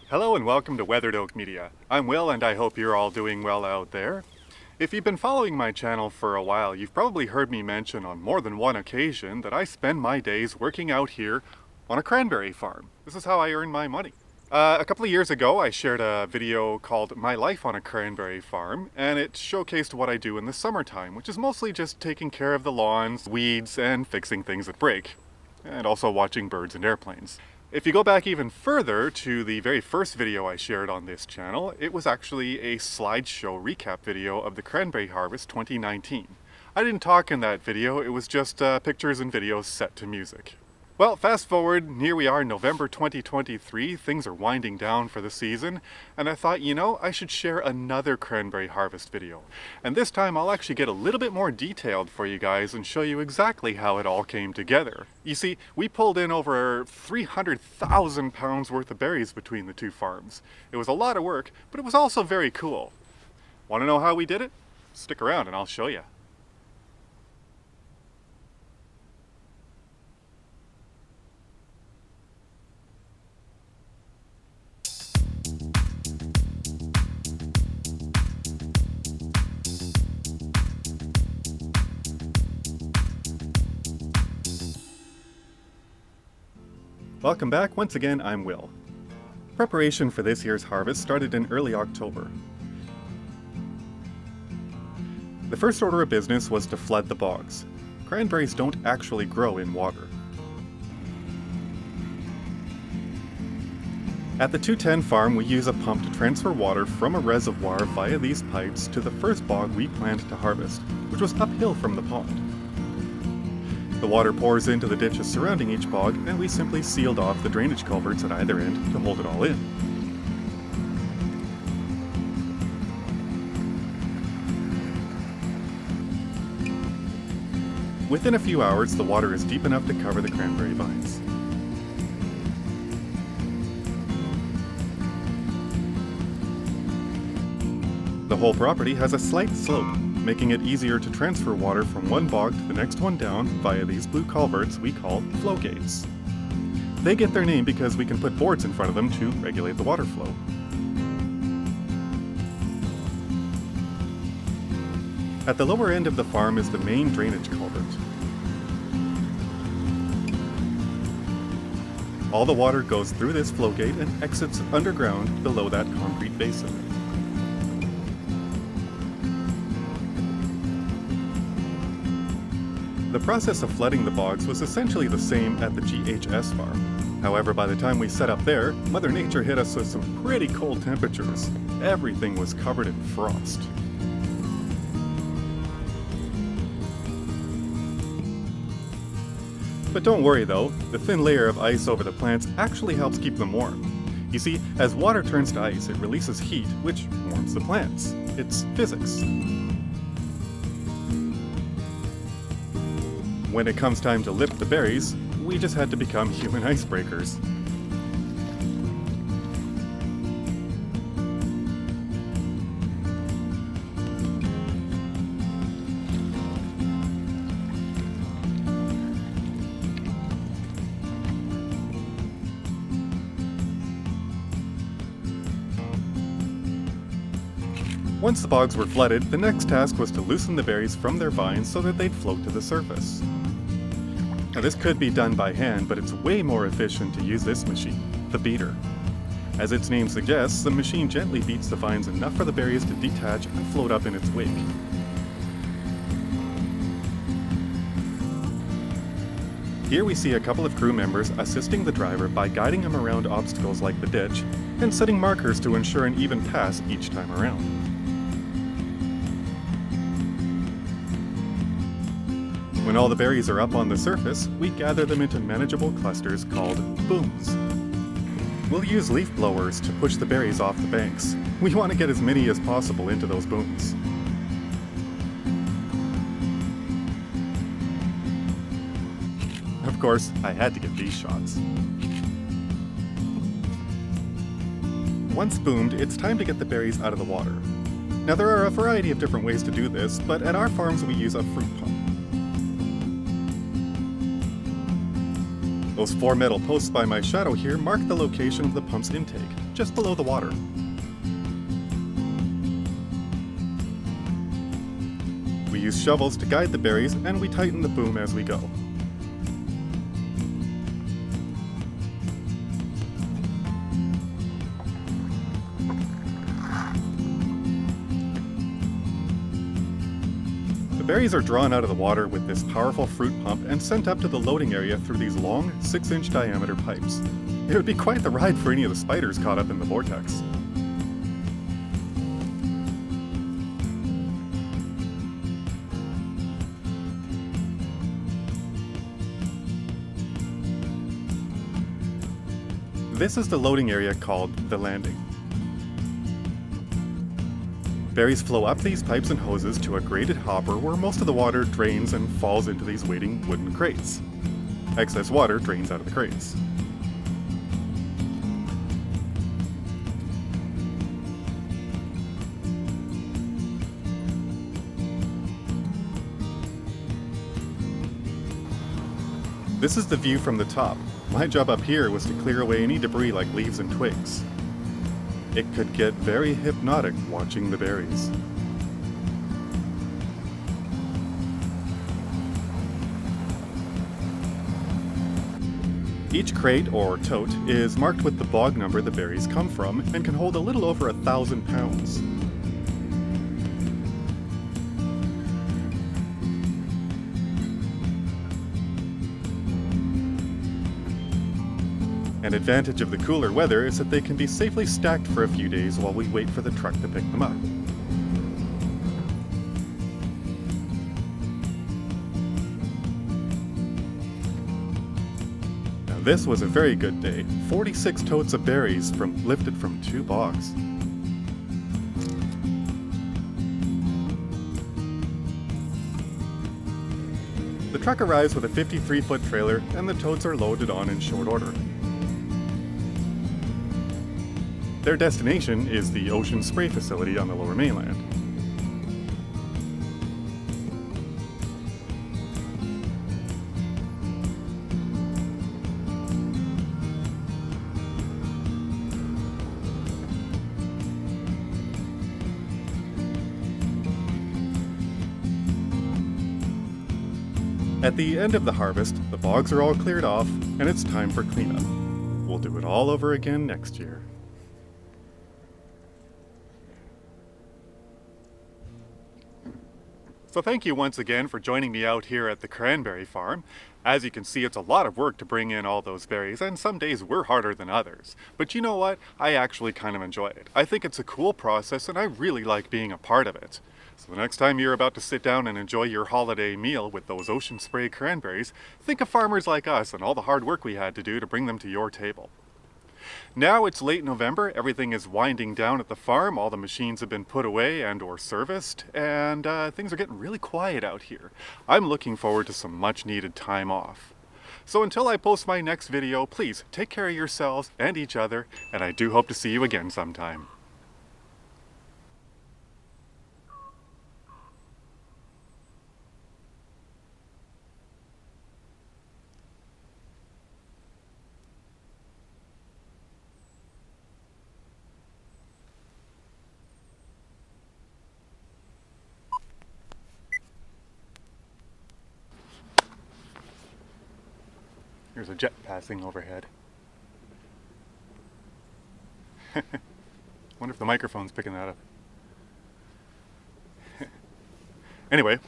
Hello and welcome to Weathered Oak Media. I'm Will and I hope you're all doing well out there. If you've been following my channel for a while, you've probably heard me mention on more than one occasion that I spend my days working out here on a cranberry farm. This is how I earn my money. A couple of years ago I shared a video called My Life on a Cranberry Farm, and it showcased what I do in the summertime, which is mostly just taking care of the lawns, weeds, and fixing things that break, and also watching birds and airplanes. If you go back even further to the very first video I shared on this channel, it was actually a slideshow recap video of the Cranberry Harvest 2019. I didn't talk in that video, it was just pictures and videos set to music. Well, fast forward, here we are November 2023, things are winding down for the season, and I thought, I should share another Cranberry Harvest video. And this time I'll actually get a little bit more detailed for you guys and show you exactly how it all came together. You see, we pulled in over 300,000 pounds worth of berries between the two farms. It was a lot of work, but it was also very cool. Want to know how we did it? Stick around and I'll show you. Welcome back. Once again, I'm Will. Preparation for this year's harvest started in early October. The first order of business was to flood the bogs. Cranberries don't actually grow in water. At the 210 farm, we use a pump to transfer water from a reservoir via these pipes to the first bog we planned to harvest, which was uphill from the pond. The water pours into the ditches surrounding each bog, and we simply sealed off the drainage culverts at either end to hold it all in. Within a few hours, the water is deep enough to cover the cranberry vines. The whole property has a slight slope, making it easier to transfer water from one bog to the next one down via these blue culverts we call flow gates. They get their name because we can put boards in front of them to regulate the water flow. At the lower end of the farm is the main drainage culvert. All the water goes through this flow gate and exits underground below that concrete basin. The process of flooding the bogs was essentially the same at the GHS farm. However, by the time we set up there, Mother Nature hit us with some pretty cold temperatures. Everything was covered in frost. But don't worry though, the thin layer of ice over the plants actually helps keep them warm. You see, as water turns to ice, it releases heat, which warms the plants. It's physics. When it comes time to lift the berries, we just had to become human icebreakers. Once the bogs were flooded, the next task was to loosen the berries from their vines so that they'd float to the surface. Now this could be done by hand, but it's way more efficient to use this machine, the beater. As its name suggests, the machine gently beats the vines enough for the berries to detach and float up in its wake. Here we see a couple of crew members assisting the driver by guiding him around obstacles like the ditch and setting markers to ensure an even pass each time around. When all the berries are up on the surface, we gather them into manageable clusters called booms. We'll use leaf blowers to push the berries off the banks. We want to get as many as possible into those booms. Of course, I had to get these shots. Once boomed, it's time to get the berries out of the water. Now there are a variety of different ways to do this, but at our farms we use a fruit pump. Those 4 metal posts by my shadow here mark the location of the pump's intake, just below the water. We use shovels to guide the berries, and we tighten the boom as we go. The berries are drawn out of the water with this powerful fruit pump and sent up to the loading area through these long, 6-inch diameter pipes. It would be quite the ride for any of the spiders caught up in the vortex. This is the loading area called the landing. Berries flow up these pipes and hoses to a graded hopper where most of the water drains and falls into these waiting wooden crates. Excess water drains out of the crates. This is the view from the top. My job up here was to clear away any debris like leaves and twigs. It could get very hypnotic watching the berries. Each crate or tote is marked with the bog number the berries come from and can hold a little over 1,000 pounds. An advantage of the cooler weather is that they can be safely stacked for a few days while we wait for the truck to pick them up. Now this was a very good day. 46 totes of berries lifted from 2 bogs. The truck arrives with a 53-foot trailer and the totes are loaded on in short order. Their destination is the ocean spray facility on the Lower Mainland. At the end of the harvest, the bogs are all cleared off and it's time for cleanup. We'll do it all over again next year. So thank you once again for joining me out here at the cranberry farm. As you can see, it's a lot of work to bring in all those berries, and some days were harder than others. But you know what? I actually kind of enjoy it. I think it's a cool process, and I really like being a part of it. So the next time you're about to sit down and enjoy your holiday meal with those ocean spray cranberries, think of farmers like us and all the hard work we had to do to bring them to your table. Now it's late November, everything is winding down at the farm, all the machines have been put away and or serviced, and things are getting really quiet out here. I'm looking forward to some much needed time off. So until I post my next video, please take care of yourselves and each other, and I do hope to see you again sometime. There's a jet passing overhead. Wonder if the microphone's picking that up. Anyway,